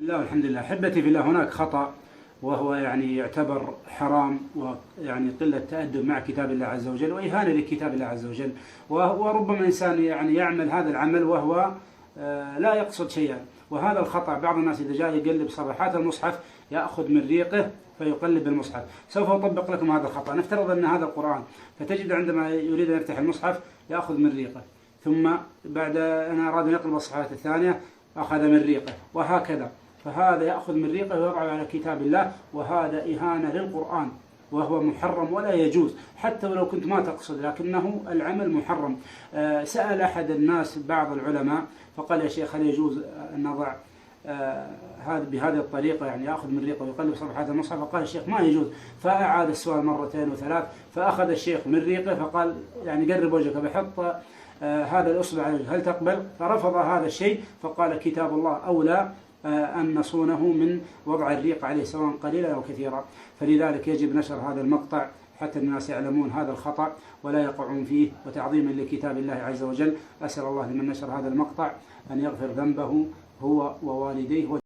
لا الحمد لله. أحبتي في الله، هناك خطأ وهو يعني يعتبر حرام، ويعني قلة تأدب مع كتاب الله عز وجل وإهانة لكتاب الله عز وجل. وربما الإنسان يعني يعمل هذا العمل وهو لا يقصد شيئا. وهذا الخطأ، بعض الناس إذا جاء يقلب صفحات المصحف يأخذ من ريقه فيقلب المصحف. سوف أطبق لكم هذا الخطأ. نفترض أن هذا القرآن، فتجد عندما يريد أن يفتح المصحف يأخذ من ريقه، ثم بعد أن أراد أن يقلب الصفحات الثانية أخذ من ريقه، وهكذا. فهذا يأخذ من ريقه ويضعه على كتاب الله، وهذا إهانة للقرآن وهو محرم ولا يجوز، حتى ولو كنت ما تقصد، لكنه العمل محرم. سأل أحد الناس بعض العلماء فقال: يا شيخ، هل يجوز أن نضع هذا بهذه الطريقة، يعني يأخذ من ريقه ويقلب صفحات المصحف؟ فقال الشيخ: ما يجوز. فأعاد السؤال مرتين وثلاث، فأخذ الشيخ من ريقه فقال: يعني قرب وجهك، بحط هذا الأصبع على وجهه، هل تقبل؟ فرفض هذا الشيء، فقال: كتاب الله أولى أن نصونه من وضع الريق عليه، سواء قليلا أو كثيرا. فلذلك يجب نشر هذا المقطع حتى الناس يعلمون هذا الخطأ ولا يقعون فيه، وتعظيما لكتاب الله عز وجل. أسأل الله لمن نشر هذا المقطع أن يغفر ذنبه هو ووالديه.